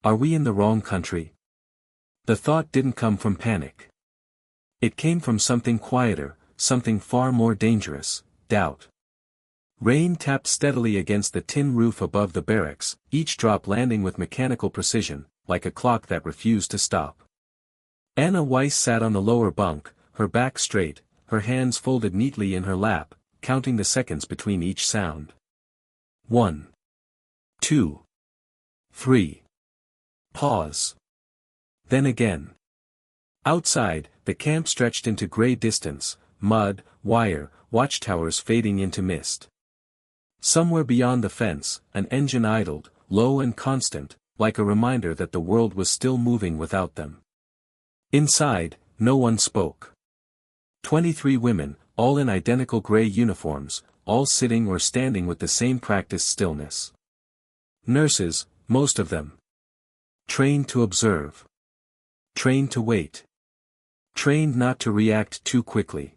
Are we in the wrong country? The thought didn't come from panic. It came from something quieter, something far more dangerous: doubt. Rain tapped steadily against the tin roof above the barracks, each drop landing with mechanical precision, like a clock that refused to stop. Anna Weiss sat on the lower bunk, her back straight, her hands folded neatly in her lap, counting the seconds between each sound. 1. 2. 3. Pause. Then again. Outside, the camp stretched into gray distance, mud, wire, watchtowers fading into mist. Somewhere beyond the fence, an engine idled, low and constant, like a reminder that the world was still moving without them. Inside, no one spoke. 23 women, all in identical gray uniforms, all sitting or standing with the same practiced stillness. Nurses, most of them. Trained to observe. Trained to wait. Trained not to react too quickly.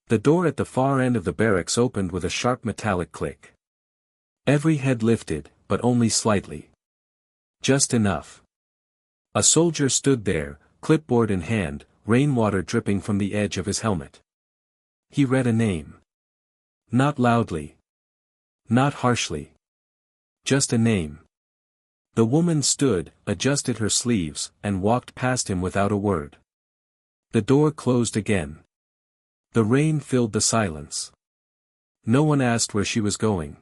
The door at the far end of the barracks opened with a sharp metallic click. Every head lifted, but only slightly. Just enough. A soldier stood there, clipboard in hand, rainwater dripping from the edge of his helmet. He read a name. Not loudly. Not harshly. Just a name. The woman stood, adjusted her sleeves, and walked past him without a word. The door closed again. The rain filled the silence. No one asked where she was going.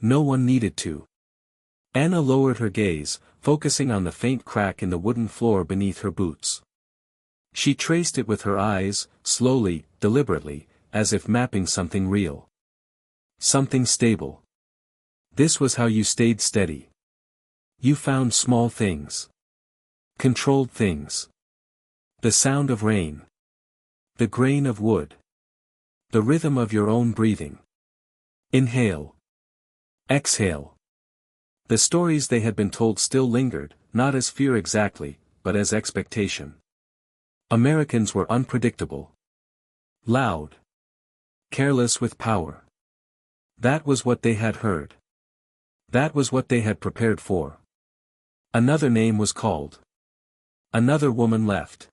No one needed to. Anna lowered her gaze, focusing on the faint crack in the wooden floor beneath her boots. She traced it with her eyes, slowly, deliberately, as if mapping something real. Something stable. This was how you stayed steady. You found small things. Controlled things. The sound of rain. The grain of wood. The rhythm of your own breathing. Inhale. Exhale. The stories they had been told still lingered, not as fear exactly, but as expectation. Americans were unpredictable. Loud. Careless with power. That was what they had heard. That was what they had prepared for. Another name was called. Another woman left.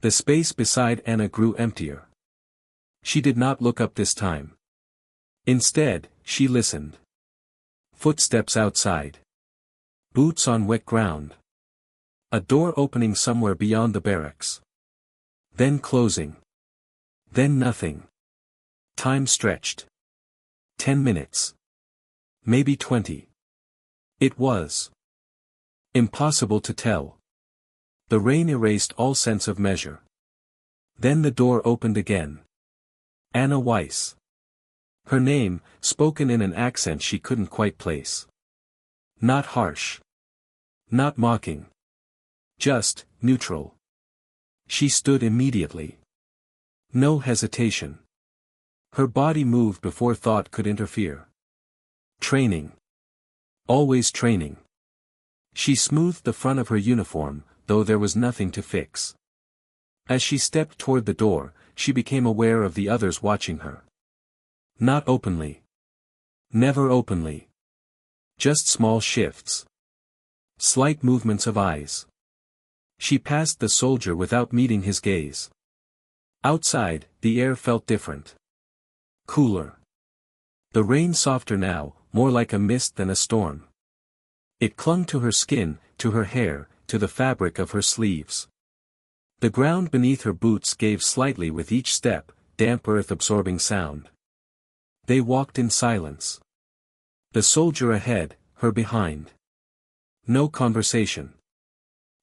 The space beside Anna grew emptier. She did not look up this time. Instead, she listened. Footsteps outside. Boots on wet ground. A door opening somewhere beyond the barracks. Then closing. Then nothing. Time stretched. 10 minutes. Maybe 20. It was impossible to tell. The rain erased all sense of measure. Then the door opened again. Anna Weiss. Her name, spoken in an accent she couldn't quite place. Not harsh. Not mocking. Just, neutral. She stood immediately. No hesitation. Her body moved before thought could interfere. Training. Always training. She smoothed the front of her uniform, though there was nothing to fix. As she stepped toward the door, she became aware of the others watching her. Not openly. Never openly. Just small shifts. Slight movements of eyes. She passed the soldier without meeting his gaze. Outside, the air felt different. Cooler. The rain softer now, more like a mist than a storm. It clung to her skin, to her hair, to the fabric of her sleeves. The ground beneath her boots gave slightly with each step, damp earth-absorbing sound. They walked in silence. The soldier ahead, her behind. No conversation.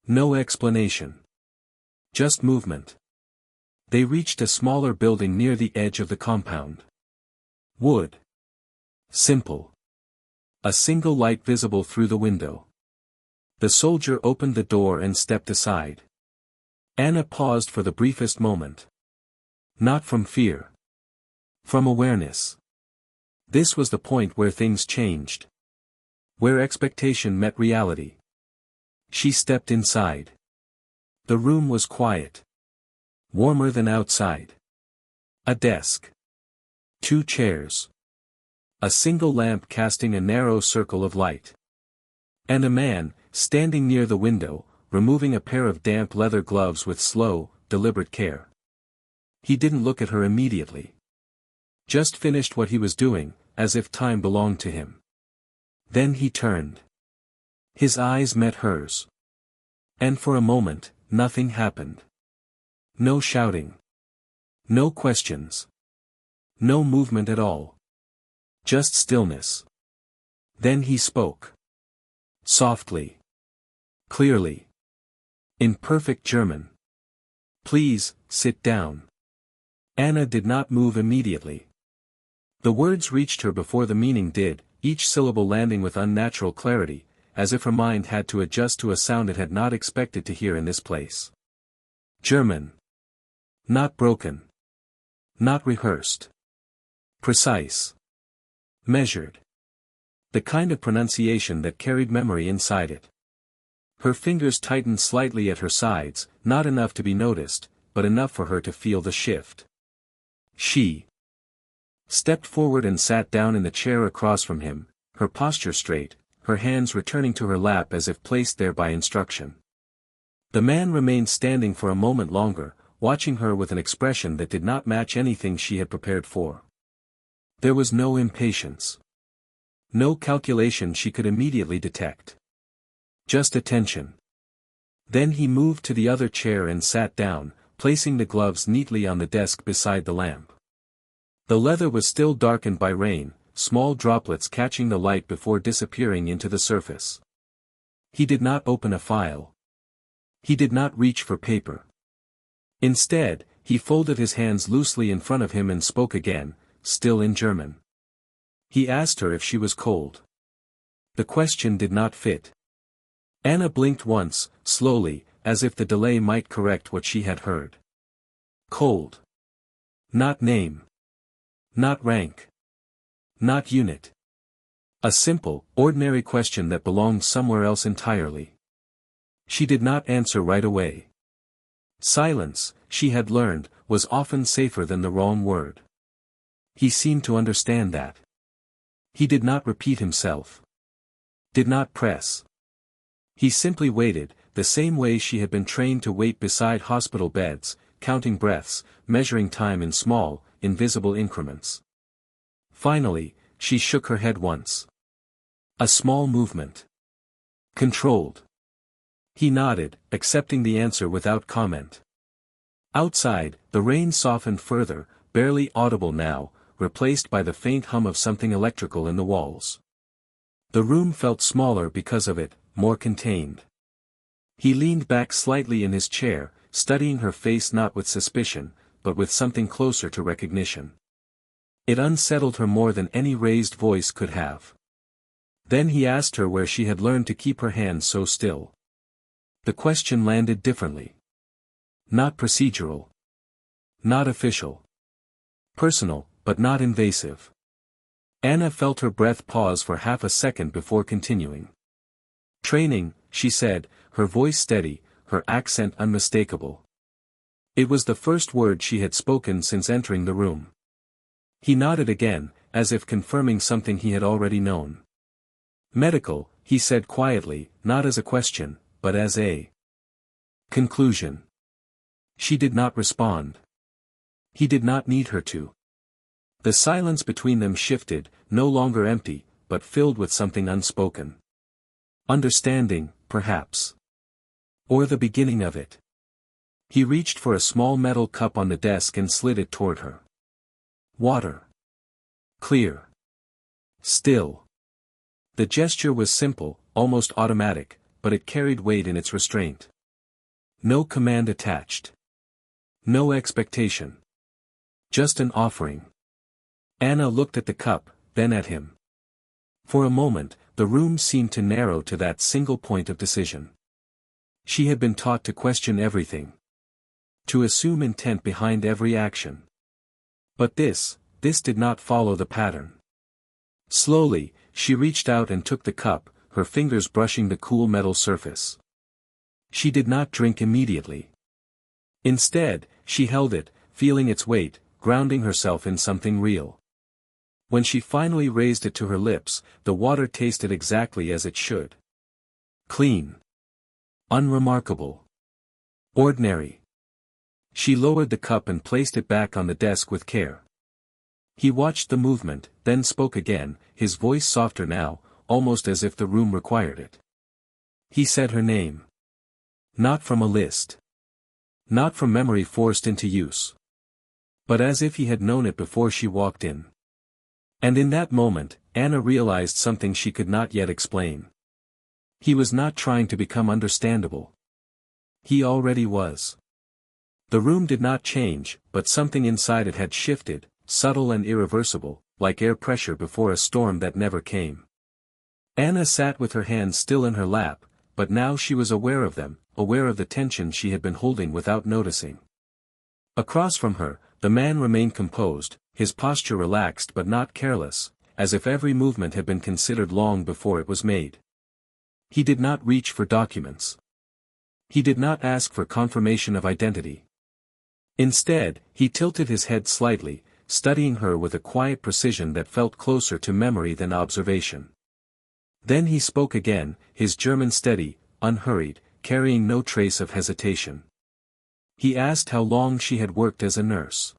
No explanation. Just movement. They reached a smaller building near the edge of the compound. Wood. Simple. A single light visible through the window. The soldier opened the door and stepped aside. Anna paused for the briefest moment. Not from fear. From awareness. This was the point where things changed. Where expectation met reality. She stepped inside. The room was quiet. Warmer than outside. A desk. 2 chairs. A single lamp casting a narrow circle of light. And a man, standing near the window, removing a pair of damp leather gloves with slow, deliberate care. He didn't look at her immediately. Just finished what he was doing, as if time belonged to him. Then he turned. His eyes met hers. And for a moment, nothing happened. No shouting. No questions. No movement at all. Just stillness. Then he spoke. Softly. Clearly. In perfect German. Please, sit down. Anna did not move immediately. The words reached her before the meaning did, each syllable landing with unnatural clarity, as if her mind had to adjust to a sound it had not expected to hear in this place. German. Not broken. Not rehearsed. Precise. Measured. The kind of pronunciation that carried memory inside it. Her fingers tightened slightly at her sides, not enough to be noticed, but enough for her to feel the shift. She stepped forward and sat down in the chair across from him, her posture straight, her hands returning to her lap as if placed there by instruction. The man remained standing for a moment longer, watching her with an expression that did not match anything she had prepared for. There was no impatience. No calculation she could immediately detect. Just attention. Then he moved to the other chair and sat down, placing the gloves neatly on the desk beside the lamp. The leather was still darkened by rain, small droplets catching the light before disappearing into the surface. He did not open a file. He did not reach for paper. Instead, he folded his hands loosely in front of him and spoke again, still in German. He asked her if she was cold. The question did not fit. Anna blinked once, slowly, as if the delay might correct what she had heard. Cold. Not name. Not rank. Not unit. A simple, ordinary question that belonged somewhere else entirely. She did not answer right away. Silence, she had learned, was often safer than the wrong word. He seemed to understand that. He did not repeat himself. Did not press. He simply waited, the same way she had been trained to wait beside hospital beds, counting breaths, measuring time in small, invisible increments. Finally, she shook her head once. A small movement. Controlled. He nodded, accepting the answer without comment. Outside, the rain softened further, barely audible now, replaced by the faint hum of something electrical in the walls. The room felt smaller because of it, more contained. He leaned back slightly in his chair, studying her face not with suspicion, but with something closer to recognition. It unsettled her more than any raised voice could have. Then he asked her where she had learned to keep her hands so still. The question landed differently. Not procedural. Not official. Personal, but not invasive. Anna felt her breath pause for half a second before continuing. Training, she said, her voice steady, her accent unmistakable. It was the first word she had spoken since entering the room. He nodded again, as if confirming something he had already known. Medical, he said quietly, not as a question, but as a conclusion. She did not respond. He did not need her to. The silence between them shifted, no longer empty, but filled with something unspoken. Understanding, perhaps. Or the beginning of it. He reached for a small metal cup on the desk and slid it toward her. Water. Clear. Still. The gesture was simple, almost automatic, but it carried weight in its restraint. No command attached. No expectation. Just an offering. Anna looked at the cup, then at him. For a moment, the room seemed to narrow to that single point of decision. She had been taught to question everything. To assume intent behind every action. But this did not follow the pattern. Slowly, she reached out and took the cup, her fingers brushing the cool metal surface. She did not drink immediately. Instead, she held it, feeling its weight, grounding herself in something real. When she finally raised it to her lips, the water tasted exactly as it should. Clean. Unremarkable. Ordinary. She lowered the cup and placed it back on the desk with care. He watched the movement, then spoke again, his voice softer now, almost as if the room required it. He said her name. Not from a list. Not from memory forced into use. But as if he had known it before she walked in. And in that moment, Anna realized something she could not yet explain. He was not trying to become understandable. He already was. The room did not change, but something inside it had shifted, subtle and irreversible, like air pressure before a storm that never came. Anna sat with her hands still in her lap, but now she was aware of them, aware of the tension she had been holding without noticing. Across from her, the man remained composed, his posture relaxed but not careless, as if every movement had been considered long before it was made. He did not reach for documents. He did not ask for confirmation of identity. Instead, he tilted his head slightly, studying her with a quiet precision that felt closer to memory than observation. Then he spoke again, his German steady, unhurried, carrying no trace of hesitation. He asked how long she had worked as a nurse.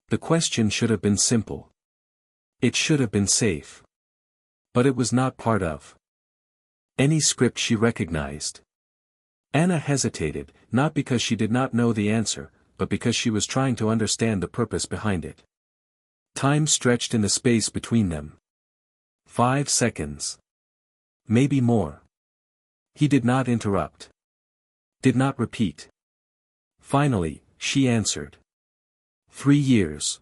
The question should have been simple. It should have been safe. But it was not part of any script she recognized. Anna hesitated, not because she did not know the answer, but because she was trying to understand the purpose behind it. Time stretched in the space between them. 5 seconds. Maybe more. He did not interrupt. Did not repeat. Finally, she answered. 3 years.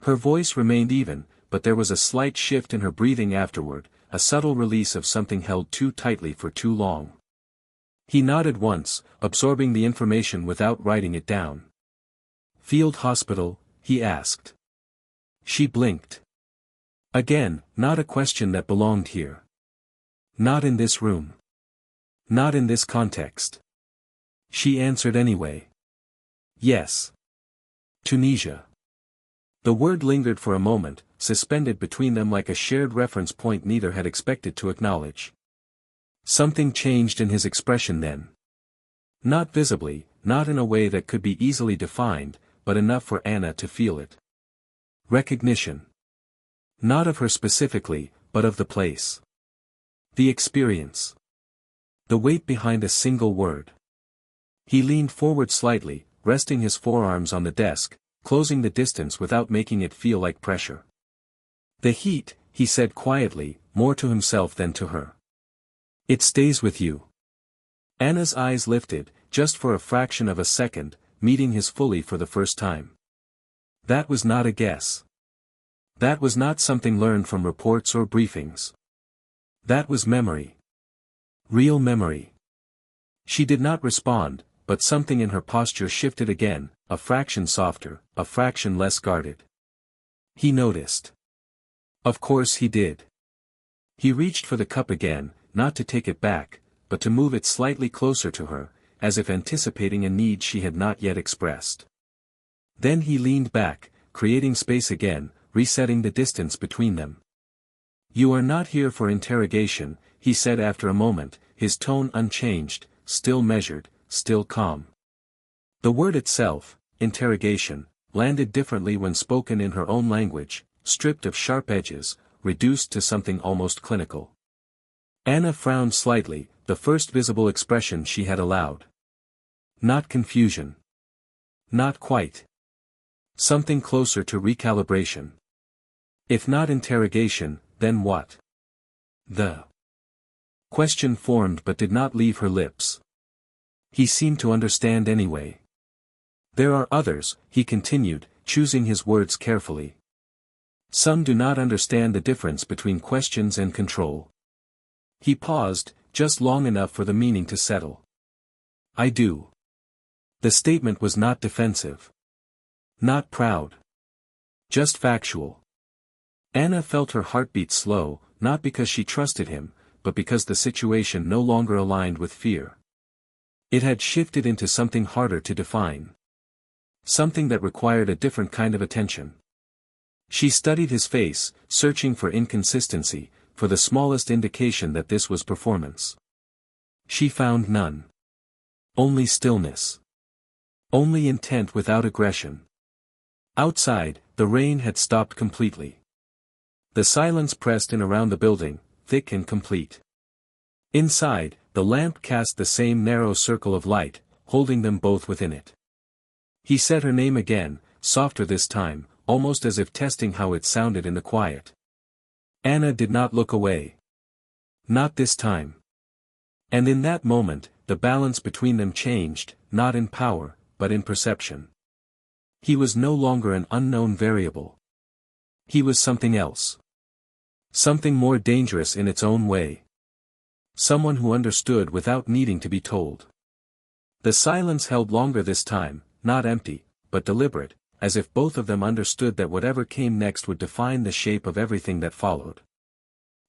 Her voice remained even, but there was a slight shift in her breathing afterward, a subtle release of something held too tightly for too long. He nodded once, absorbing the information without writing it down. Field hospital, he asked. She blinked. Again, not a question that belonged here. Not in this room. Not in this context. She answered anyway. Yes. Tunisia. The word lingered for a moment, suspended between them like a shared reference point neither had expected to acknowledge. Something changed in his expression then. Not visibly, not in a way that could be easily defined, but enough for Anna to feel it. Recognition. Not of her specifically, but of the place. The experience. The weight behind a single word. He leaned forward slightly, resting his forearms on the desk, closing the distance without making it feel like pressure. The heat, he said quietly, more to himself than to her. It stays with you. Anna's eyes lifted, just for a fraction of a second, meeting his fully for the first time. That was not a guess. That was not something learned from reports or briefings. That was memory. Real memory. She did not respond, but something in her posture shifted again, a fraction softer, a fraction less guarded. He noticed. Of course he did. He reached for the cup again, not to take it back, but to move it slightly closer to her, as if anticipating a need she had not yet expressed. Then he leaned back, creating space again, resetting the distance between them. You are not here for interrogation, he said after a moment, his tone unchanged, still measured, still calm. The word itself, interrogation, landed differently when spoken in her own language, stripped of sharp edges, reduced to something almost clinical. Anna frowned slightly, the first visible expression she had allowed. Not confusion. Not quite. Something closer to recalibration. If not interrogation, then what? The question formed but did not leave her lips. He seemed to understand anyway. There are others, he continued, choosing his words carefully. Some do not understand the difference between questions and control. He paused, just long enough for the meaning to settle. I do. The statement was not defensive. Not proud. Just factual. Anna felt her heartbeat slow, not because she trusted him, but because the situation no longer aligned with fear. It had shifted into something harder to define. Something that required a different kind of attention. She studied his face, searching for inconsistency, for the smallest indication that this was performance. She found none. Only stillness. Only intent without aggression. Outside, the rain had stopped completely. The silence pressed in around the building, thick and complete. Inside, the lamp cast the same narrow circle of light, holding them both within it. He said her name again, softer this time, almost as if testing how it sounded in the quiet. Anna did not look away. Not this time. And in that moment, the balance between them changed, not in power, but in perception. He was no longer an unknown variable. He was something else. Something more dangerous in its own way. Someone who understood without needing to be told. The silence held longer this time, not empty, but deliberate, as if both of them understood that whatever came next would define the shape of everything that followed.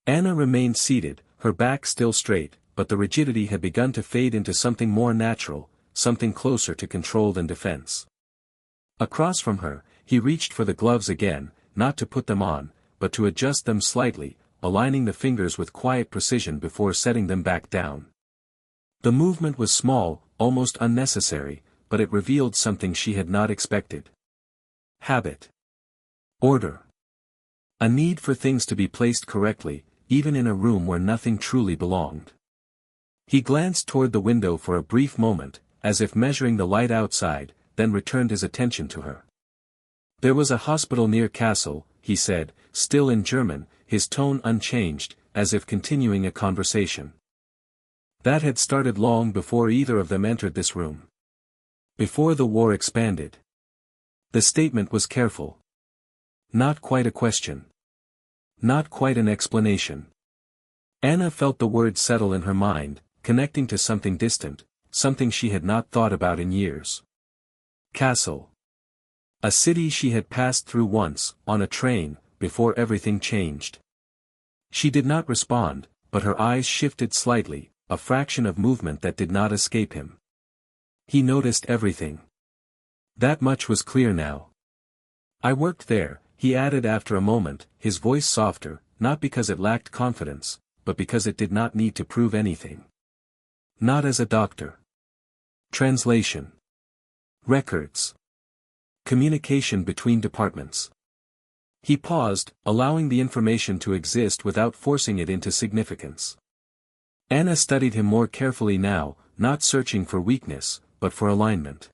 Anna remained seated, her back still straight, but the rigidity had begun to fade into something more natural, something closer to control than defense. Across from her, he reached for the gloves again, not to put them on, but to adjust them slightly, aligning the fingers with quiet precision before setting them back down. The movement was small, almost unnecessary, but it revealed something she had not expected. Habit. Order. A need for things to be placed correctly, even in a room where nothing truly belonged. He glanced toward the window for a brief moment, as if measuring the light outside, then returned his attention to her. There was a hospital near Castle, he said, still in German, his tone unchanged, as if continuing a conversation. That had started long before either of them entered this room. Before the war expanded. The statement was careful. Not quite a question. Not quite an explanation. Anna felt the words settle in her mind, connecting to something distant, something she had not thought about in years. Castle. A city she had passed through once, on a train, before everything changed. She did not respond, but her eyes shifted slightly, a fraction of movement that did not escape him. He noticed everything. That much was clear now. I worked there, he added after a moment, his voice softer, not because it lacked confidence, but because it did not need to prove anything. Not as a doctor. Translation. Records. Communication between departments. He paused, allowing the information to exist without forcing it into significance. Anna studied him more carefully now, not searching for weakness, but for alignment.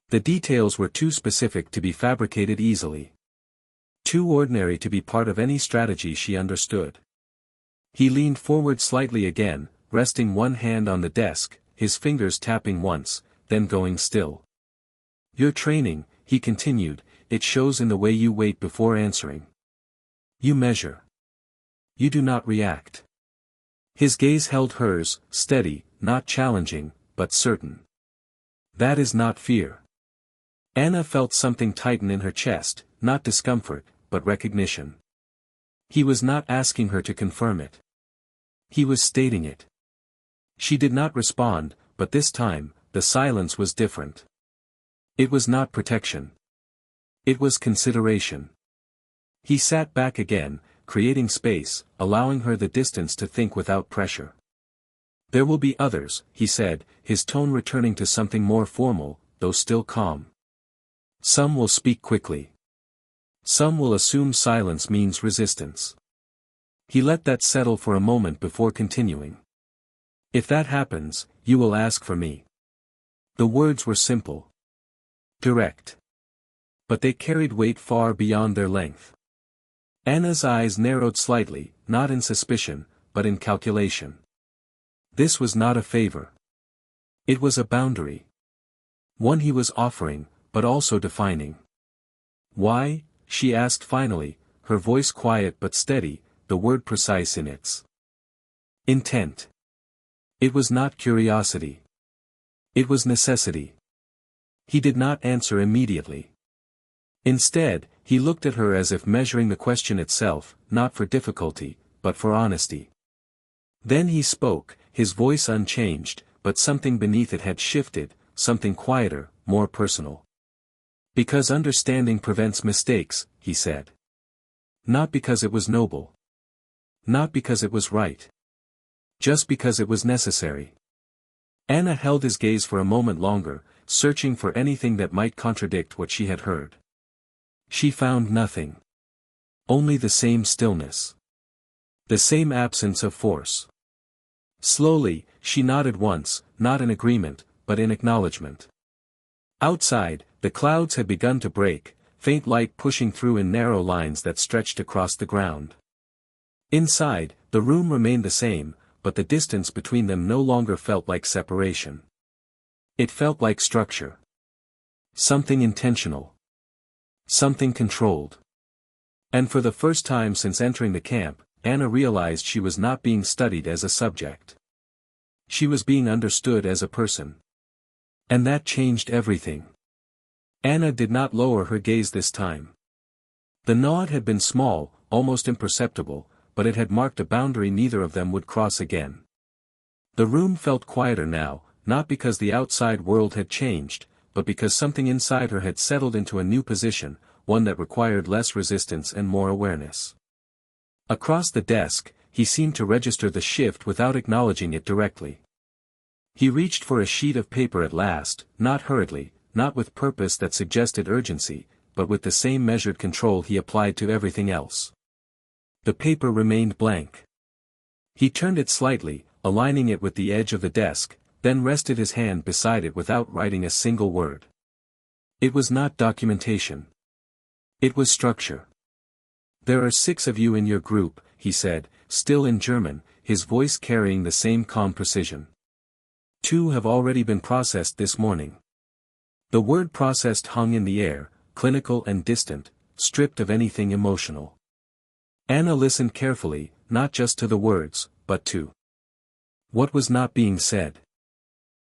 The details were too specific to be fabricated easily. Too ordinary to be part of any strategy she understood. He leaned forward slightly again, resting one hand on the desk, his fingers tapping once, then going still. Your training, he continued, it shows in the way you wait before answering. You measure. You do not react. His gaze held hers, steady, not challenging, but certain. That is not fear. Anna felt something tighten in her chest, not discomfort, but recognition. He was not asking her to confirm it. He was stating it. She did not respond, but this time, the silence was different. It was not protection. It was consideration. He sat back again, creating space, allowing her the distance to think without pressure. There will be others, he said, his tone returning to something more formal, though still calm. Some will speak quickly. Some will assume silence means resistance. He let that settle for a moment before continuing. If that happens, you will ask for me. The words were simple. Direct. But they carried weight far beyond their length. Anna's eyes narrowed slightly, not in suspicion, but in calculation. This was not a favor. It was a boundary. One he was offering, but also defining. Why? She asked finally, her voice quiet but steady, the word precise in its intent. It was not curiosity. It was necessity. He did not answer immediately. Instead, he looked at her as if measuring the question itself, not for difficulty, but for honesty. Then he spoke, his voice unchanged, but something beneath it had shifted, something quieter, more personal. Because understanding prevents mistakes, he said. Not because it was noble. Not because it was right. Just because it was necessary. Anna held his gaze for a moment longer, searching for anything that might contradict what she had heard. She found nothing. Only the same stillness. The same absence of force. Slowly, she nodded once, not in agreement, but in acknowledgement. Outside, the clouds had begun to break, faint light pushing through in narrow lines that stretched across the ground. Inside, the room remained the same, but the distance between them no longer felt like separation. It felt like structure. Something intentional. Something controlled. And for the first time since entering the camp, Anna realized she was not being studied as a subject. She was being understood as a person. And that changed everything. Anna did not lower her gaze this time. The nod had been small, almost imperceptible, but it had marked a boundary neither of them would cross again. The room felt quieter now, not because the outside world had changed, but because something inside her had settled into a new position, one that required less resistance and more awareness. Across the desk, he seemed to register the shift without acknowledging it directly. He reached for a sheet of paper at last, not hurriedly, not with purpose that suggested urgency, but with the same measured control he applied to everything else. The paper remained blank. He turned it slightly, aligning it with the edge of the desk, then rested his hand beside it without writing a single word. It was not documentation. It was structure. "There are 6 of you in your group," he said, still in German, his voice carrying the same calm precision. 2 have already been processed this morning. The word processed hung in the air, clinical and distant, stripped of anything emotional. Anna listened carefully, not just to the words, but to what was not being said.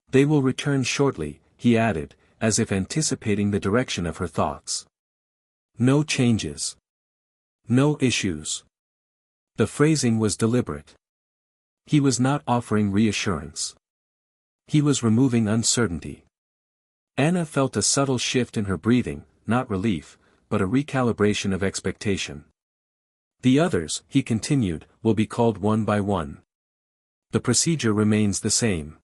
"They will return shortly," he added, as if anticipating the direction of her thoughts. "No changes. No issues." The phrasing was deliberate. He was not offering reassurance. He was removing uncertainty. Anna felt a subtle shift in her breathing, not relief, but a recalibration of expectation. "The others," he continued, "will be called one by one. The procedure remains the same."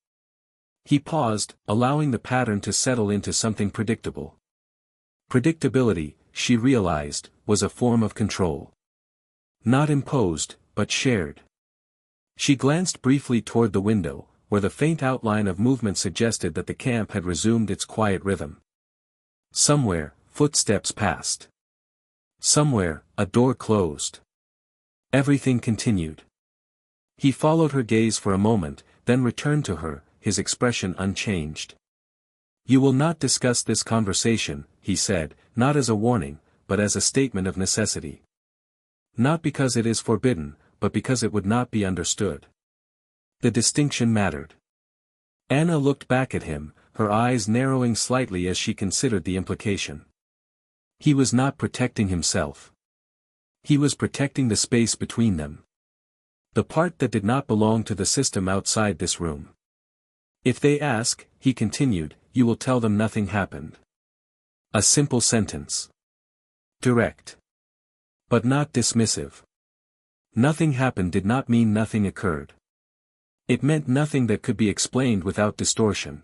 He paused, allowing the pattern to settle into something predictable. Predictability, she realized, was a form of control. Not imposed, but shared. She glanced briefly toward the window, where the faint outline of movement suggested that the camp had resumed its quiet rhythm. Somewhere, footsteps passed. Somewhere, a door closed. Everything continued. He followed her gaze for a moment, then returned to her, his expression unchanged. "You will not discuss this conversation," he said, not as a warning, but as a statement of necessity. Not because it is forbidden, but because it would not be understood. The distinction mattered. Anna looked back at him, her eyes narrowing slightly as she considered the implication. He was not protecting himself. He was protecting the space between them. The part that did not belong to the system outside this room. "If they ask," he continued, "you will tell them nothing happened." A simple sentence. Direct. But not dismissive. Nothing happened did not mean nothing occurred. It meant nothing that could be explained without distortion.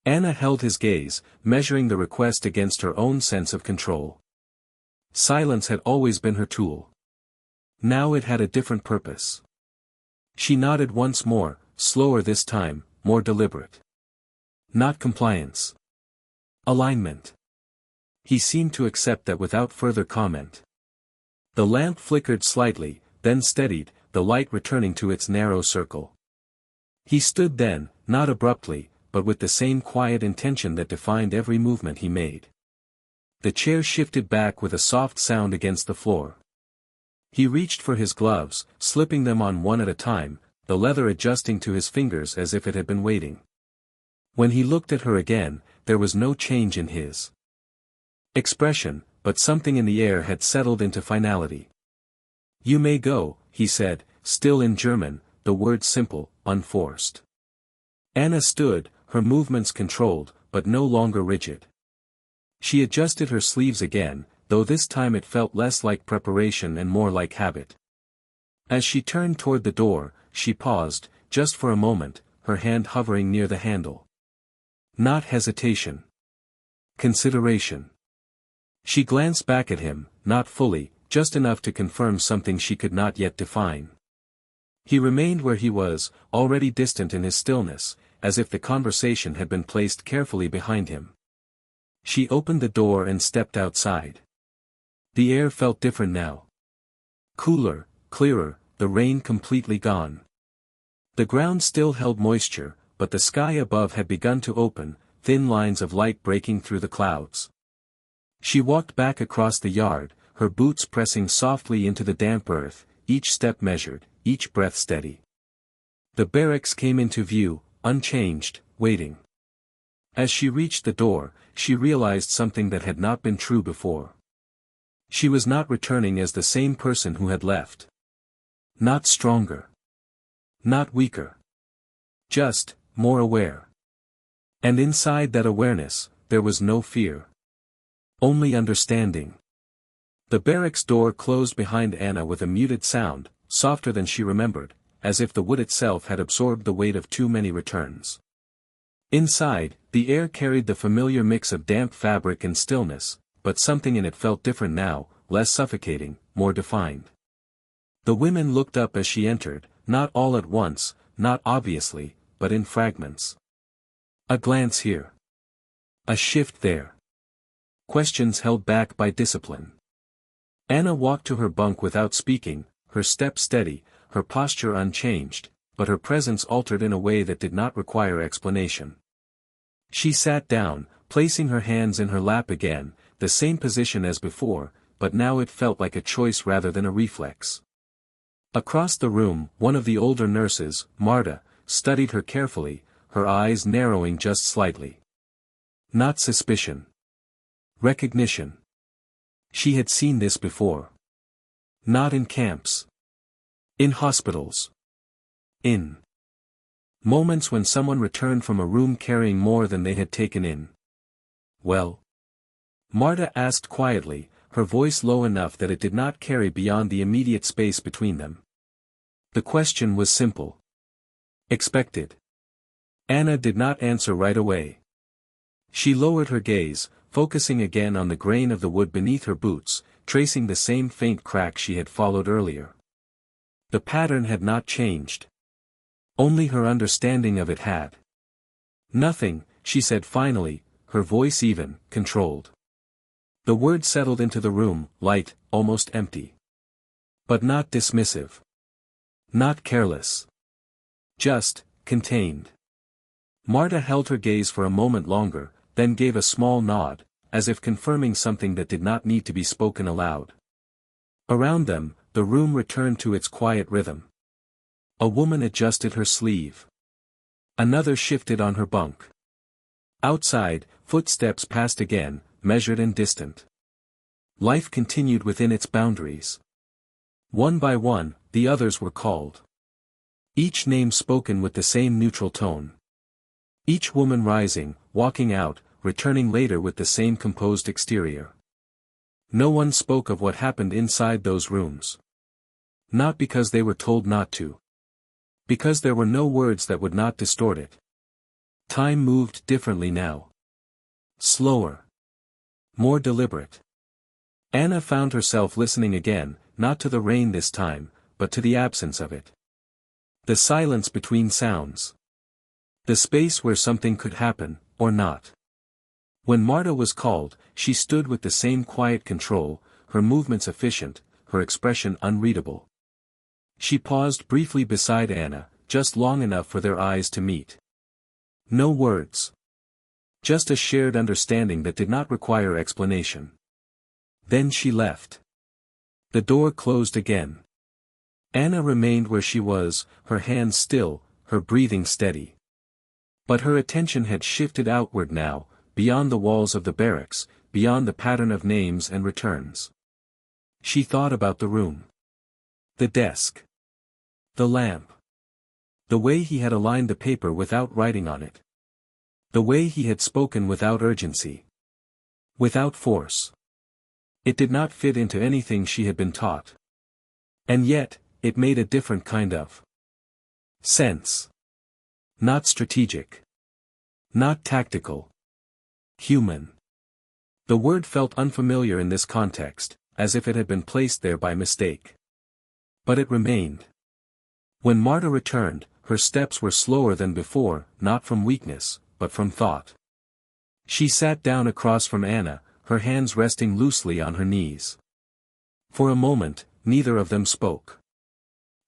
Anna held his gaze, measuring the request against her own sense of control. Silence had always been her tool. Now it had a different purpose. She nodded once more, slower this time, more deliberate. Not compliance. Alignment. He seemed to accept that without further comment. The lamp flickered slightly, then steadied, the light returning to its narrow circle. He stood then, not abruptly, but with the same quiet intention that defined every movement he made. The chair shifted back with a soft sound against the floor. He reached for his gloves, slipping them on one at a time, the leather adjusting to his fingers as if it had been waiting. When he looked at her again, there was no change in his expression, but something in the air had settled into finality. "You may go," he said, still in German, the words simple, unforced. Anna stood, her movements controlled, but no longer rigid. She adjusted her sleeves again, though this time it felt less like preparation and more like habit. As she turned toward the door, she paused, just for a moment, her hand hovering near the handle. Not hesitation. Consideration. She glanced back at him, not fully, just enough to confirm something she could not yet define. He remained where he was, already distant in his stillness, as if the conversation had been placed carefully behind him. She opened the door and stepped outside. The air felt different now. Cooler, clearer, the rain completely gone. The ground still held moisture, but the sky above had begun to open, thin lines of light breaking through the clouds. She walked back across the yard, her boots pressing softly into the damp earth, each step measured, each breath steady. The barracks came into view, unchanged, waiting. As she reached the door, she realized something that had not been true before. She was not returning as the same person who had left. Not stronger. Not weaker. Just, more aware. And inside that awareness, there was no fear. Only understanding. The barracks door closed behind Anna with a muted sound, softer than she remembered, as if the wood itself had absorbed the weight of too many returns. Inside, the air carried the familiar mix of damp fabric and stillness, but something in it felt different now, less suffocating, more defined. The women looked up as she entered, not all at once, not obviously, but in fragments. A glance here. A shift there. Questions held back by discipline. Anna walked to her bunk without speaking, her step steady, her posture unchanged, but her presence altered in a way that did not require explanation. She sat down, placing her hands in her lap again, the same position as before, but now it felt like a choice rather than a reflex. Across the room, one of the older nurses, Marta, studied her carefully, her eyes narrowing just slightly. Not suspicion. Recognition. She had seen this before. Not in camps. In hospitals. In moments when someone returned from a room carrying more than they had taken in. Well? Marta asked quietly, her voice low enough that it did not carry beyond the immediate space between them. The question was simple. Expected. Anna did not answer right away. She lowered her gaze, focusing again on the grain of the wood beneath her boots, tracing the same faint crack she had followed earlier. The pattern had not changed. Only her understanding of it had. Nothing, she said finally, her voice even, controlled. The word settled into the room, light, almost empty. But not dismissive. Not careless. Just, contained. Marta held her gaze for a moment longer, then gave a small nod, as if confirming something that did not need to be spoken aloud. Around them, the room returned to its quiet rhythm. A woman adjusted her sleeve. Another shifted on her bunk. Outside, footsteps passed again, measured and distant. Life continued within its boundaries. One by one, the others were called. Each name spoken with the same neutral tone. Each woman rising, walking out, returning later with the same composed exterior. No one spoke of what happened inside those rooms. Not because they were told not to. Because there were no words that would not distort it. Time moved differently now. Slower. More deliberate. Anna found herself listening again, not to the rain this time, but to the absence of it. The silence between sounds. The space where something could happen, or not. When Marta was called, she stood with the same quiet control, her movements efficient, her expression unreadable. She paused briefly beside Anna, just long enough for their eyes to meet. No words. Just a shared understanding that did not require explanation. Then she left. The door closed again. Anna remained where she was, her hands still, her breathing steady. But her attention had shifted outward now, beyond the walls of the barracks, beyond the pattern of names and returns. She thought about the room. The desk. The lamp. The way he had aligned the paper without writing on it. The way he had spoken without urgency. Without force. It did not fit into anything she had been taught. And yet, it made a different kind of Sense. Not strategic. Not tactical. Human. The word felt unfamiliar in this context, as if it had been placed there by mistake. But it remained. When Marta returned, her steps were slower than before, not from weakness, but from thought. She sat down across from Anna, her hands resting loosely on her knees. For a moment, neither of them spoke.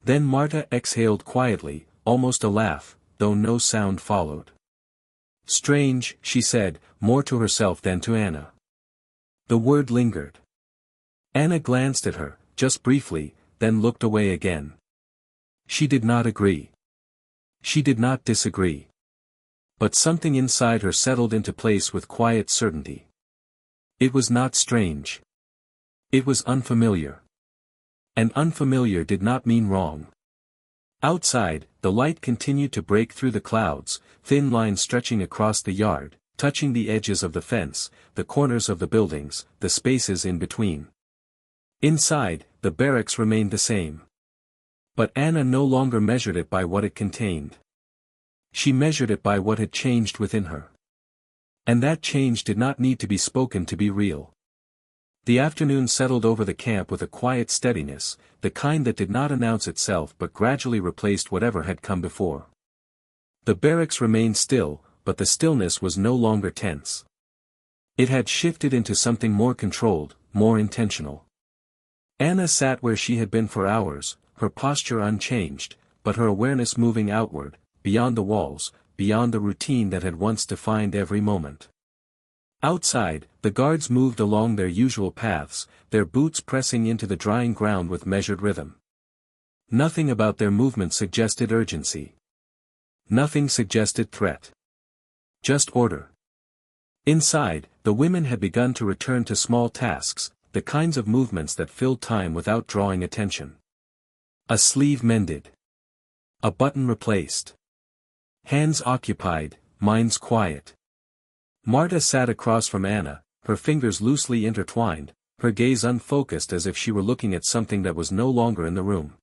Then Marta exhaled quietly, almost a laugh, though no sound followed. Strange, she said, more to herself than to Anna. The word lingered. Anna glanced at her, just briefly, then looked away again. She did not agree. She did not disagree. But something inside her settled into place with quiet certainty. It was not strange. It was unfamiliar. And unfamiliar did not mean wrong. Outside, the light continued to break through the clouds, thin lines stretching across the yard, touching the edges of the fence, the corners of the buildings, the spaces in between. Inside, the barracks remained the same. But Anna no longer measured it by what it contained. She measured it by what had changed within her. And that change did not need to be spoken to be real. The afternoon settled over the camp with a quiet steadiness, the kind that did not announce itself but gradually replaced whatever had come before. The barracks remained still, but the stillness was no longer tense. It had shifted into something more controlled, more intentional. Anna sat where she had been for hours, her posture unchanged, but her awareness moving outward, beyond the walls, beyond the routine that had once defined every moment. Outside, the guards moved along their usual paths, their boots pressing into the drying ground with measured rhythm. Nothing about their movement suggested urgency. Nothing suggested threat. Just order. Inside, the women had begun to return to small tasks, the kinds of movements that filled time without drawing attention. A sleeve mended. A button replaced. Hands occupied, minds quiet. Marta sat across from Anna, her fingers loosely intertwined, her gaze unfocused as if she were looking at something that was no longer in the room.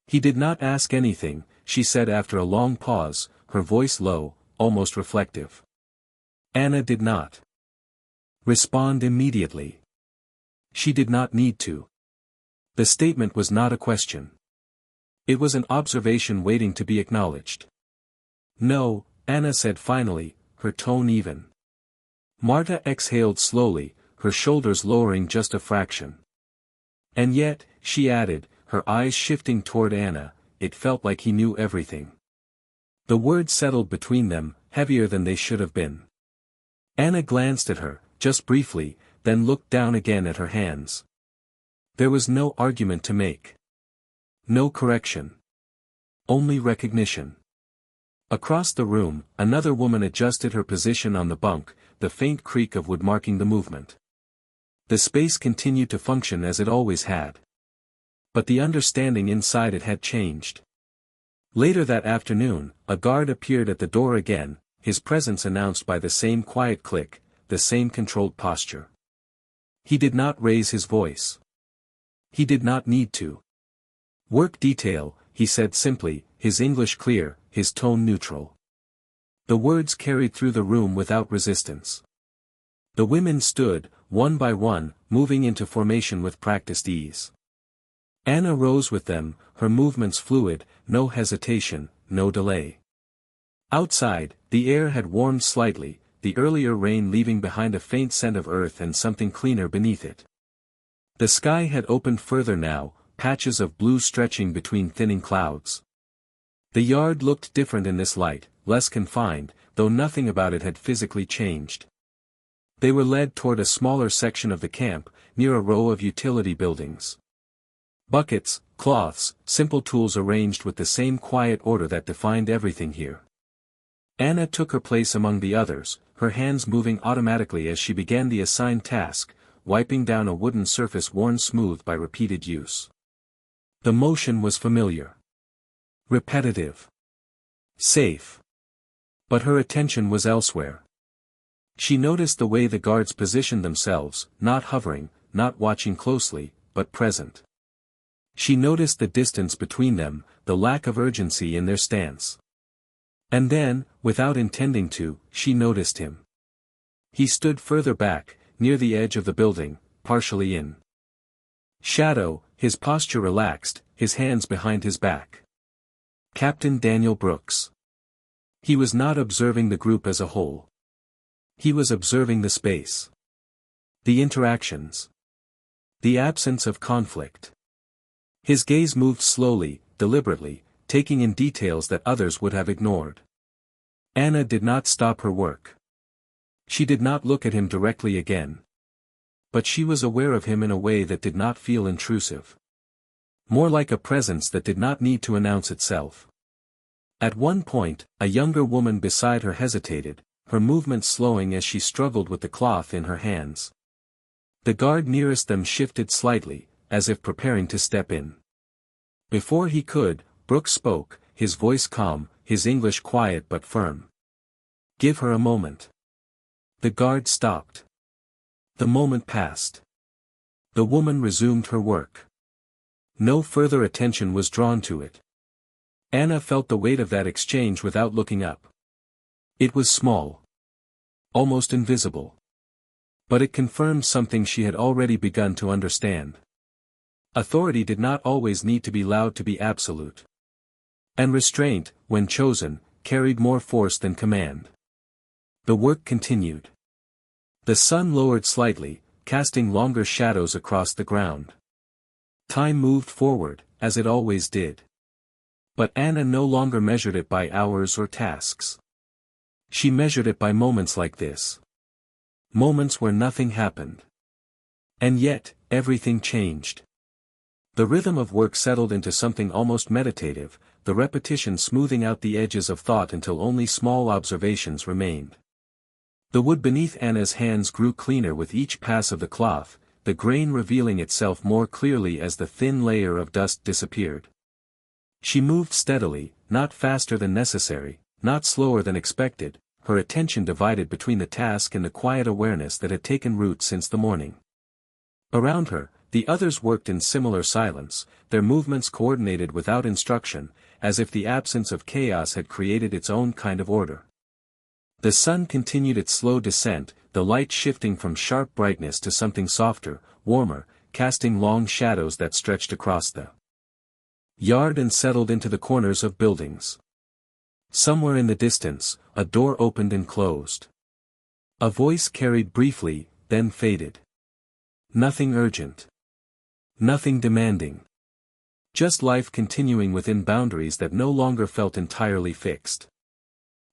He did not ask anything, she said after a long pause, her voice low, almost reflective. Anna did not respond immediately. She did not need to. The statement was not a question. It was an observation waiting to be acknowledged. No, Anna said finally, her tone even. Marta exhaled slowly, her shoulders lowering just a fraction. And yet, she added, her eyes shifting toward Anna, it felt like he knew everything. The words settled between them, heavier than they should have been. Anna glanced at her, just briefly, then looked down again at her hands. There was no argument to make. No correction. Only recognition. Across the room, another woman adjusted her position on the bunk, the faint creak of wood marking the movement. The space continued to function as it always had. But the understanding inside it had changed. Later that afternoon, a guard appeared at the door again, his presence announced by the same quiet click, the same controlled posture. He did not raise his voice. He did not need to. Work detail, he said simply, his English clear, his tone neutral. The words carried through the room without resistance. The women stood, one by one, moving into formation with practiced ease. Anna rose with them, her movements fluid, no hesitation, no delay. Outside, the air had warmed slightly, the earlier rain leaving behind a faint scent of earth and something cleaner beneath it. The sky had opened further now, patches of blue stretching between thinning clouds. The yard looked different in this light, less confined, though nothing about it had physically changed. They were led toward a smaller section of the camp, near a row of utility buildings. Buckets, cloths, simple tools arranged with the same quiet order that defined everything here. Anna took her place among the others, her hands moving automatically as she began the assigned task, wiping down a wooden surface worn smooth by repeated use. The motion was familiar. Repetitive. Safe. But her attention was elsewhere. She noticed the way the guards positioned themselves, not hovering, not watching closely, but present. She noticed the distance between them, the lack of urgency in their stance. And then, without intending to, she noticed him. He stood further back, near the edge of the building, partially in shadow, his posture relaxed, his hands behind his back. Captain Daniel Brooks. He was not observing the group as a whole. He was observing the space. The interactions. The absence of conflict. His gaze moved slowly, deliberately, taking in details that others would have ignored. Anna did not stop her work. She did not look at him directly again. But she was aware of him in a way that did not feel intrusive. More like a presence that did not need to announce itself. At one point, a younger woman beside her hesitated, her movements slowing as she struggled with the cloth in her hands. The guard nearest them shifted slightly, as if preparing to step in. Before he could, Brooks spoke, his voice calm, his English quiet but firm. "Give her a moment." The guard stopped. The moment passed. The woman resumed her work. No further attention was drawn to it. Anna felt the weight of that exchange without looking up. It was small. Almost invisible. But it confirmed something she had already begun to understand. Authority did not always need to be loud to be absolute. And restraint, when chosen, carried more force than command. The work continued. The sun lowered slightly, casting longer shadows across the ground. Time moved forward, as it always did. But Anna no longer measured it by hours or tasks. She measured it by moments like this. Moments where nothing happened. And yet, everything changed. The rhythm of work settled into something almost meditative, the repetition smoothing out the edges of thought until only small observations remained. The wood beneath Anna's hands grew cleaner with each pass of the cloth, the grain revealing itself more clearly as the thin layer of dust disappeared. She moved steadily, not faster than necessary, not slower than expected, her attention divided between the task and the quiet awareness that had taken root since the morning. Around her, the others worked in similar silence, their movements coordinated without instruction, as if the absence of chaos had created its own kind of order. The sun continued its slow descent, the light shifting from sharp brightness to something softer, warmer, casting long shadows that stretched across the yard and settled into the corners of buildings. Somewhere in the distance, a door opened and closed. A voice carried briefly, then faded. Nothing urgent. Nothing demanding. Just life continuing within boundaries that no longer felt entirely fixed.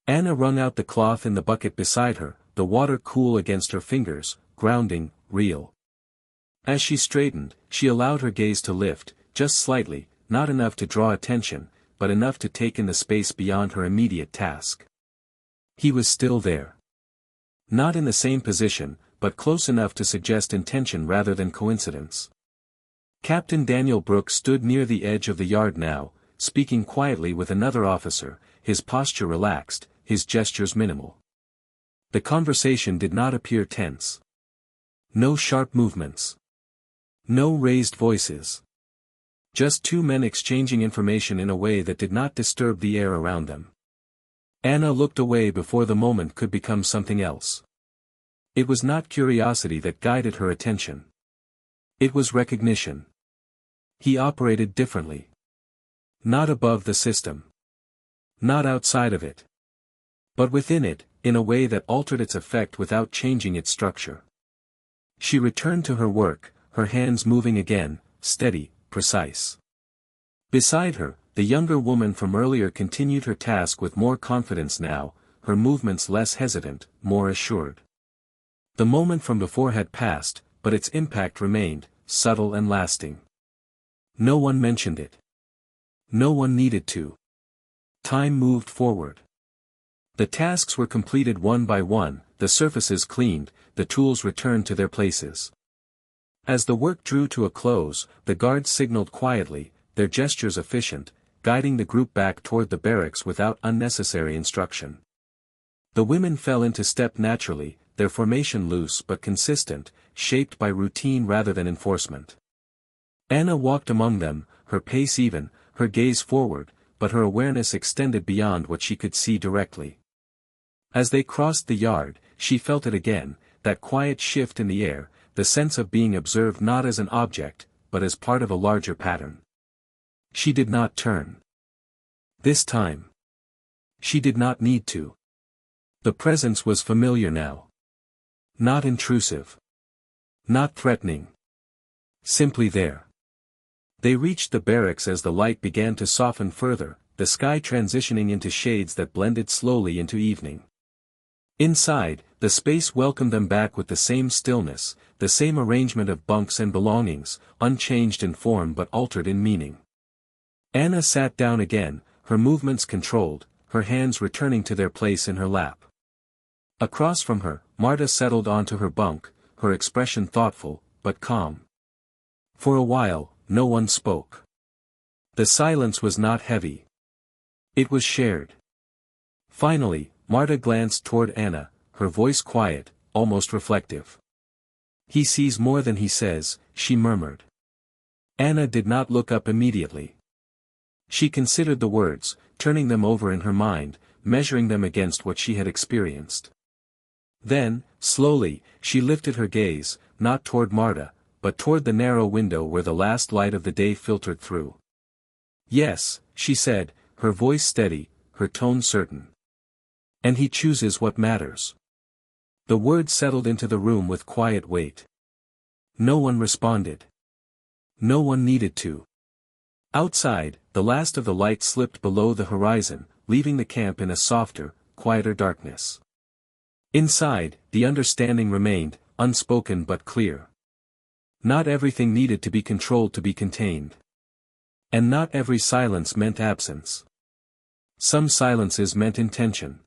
Anna wrung out the cloth in the bucket beside her, the water cool against her fingers, grounding, real. As she straightened, she allowed her gaze to lift, just slightly, not enough to draw attention, but enough to take in the space beyond her immediate task. He was still there. Not in the same position, but close enough to suggest intention rather than coincidence. Captain Daniel Brooks stood near the edge of the yard now, speaking quietly with another officer, his posture relaxed, his gestures minimal. The conversation did not appear tense. No sharp movements. No raised voices. Just two men exchanging information in a way that did not disturb the air around them. Anna looked away before the moment could become something else. It was not curiosity that guided her attention. It was recognition. He operated differently. Not above the system. Not outside of it. But within it, in a way that altered its effect without changing its structure. She returned to her work, her hands moving again, steady, precise. Beside her, the younger woman from earlier continued her task with more confidence now, her movements less hesitant, more assured. The moment from before had passed, but its impact remained, subtle and lasting. No one mentioned it. No one needed to. Time moved forward. The tasks were completed one by one, the surfaces cleaned, the tools returned to their places. As the work drew to a close, the guards signaled quietly, their gestures efficient, guiding the group back toward the barracks without unnecessary instruction. The women fell into step naturally, their formation loose but consistent, shaped by routine rather than enforcement. Anna walked among them, her pace even, her gaze forward, but her awareness extended beyond what she could see directly. As they crossed the yard, she felt it again, that quiet shift in the air, the sense of being observed not as an object, but as part of a larger pattern. She did not turn. This time. She did not need to. The presence was familiar now. Not intrusive. Not threatening. Simply there. They reached the barracks as the light began to soften further, the sky transitioning into shades that blended slowly into evening. Inside, the space welcomed them back with the same stillness, the same arrangement of bunks and belongings, unchanged in form but altered in meaning. Anna sat down again, her movements controlled, her hands returning to their place in her lap. Across from her, Marta settled onto her bunk, her expression thoughtful, but calm. For a while, no one spoke. The silence was not heavy. It was shared. Finally, Marta glanced toward Anna, her voice quiet, almost reflective. "He sees more than he says," she murmured. Anna did not look up immediately. She considered the words, turning them over in her mind, measuring them against what she had experienced. Then, slowly, she lifted her gaze, not toward Marta, but toward the narrow window where the last light of the day filtered through. "Yes," she said, her voice steady, her tone certain. "And he chooses what matters." The words settled into the room with quiet weight. No one responded. No one needed to. Outside, the last of the light slipped below the horizon, leaving the camp in a softer, quieter darkness. Inside, the understanding remained, unspoken but clear. Not everything needed to be controlled to be contained. And not every silence meant absence. Some silences meant intention.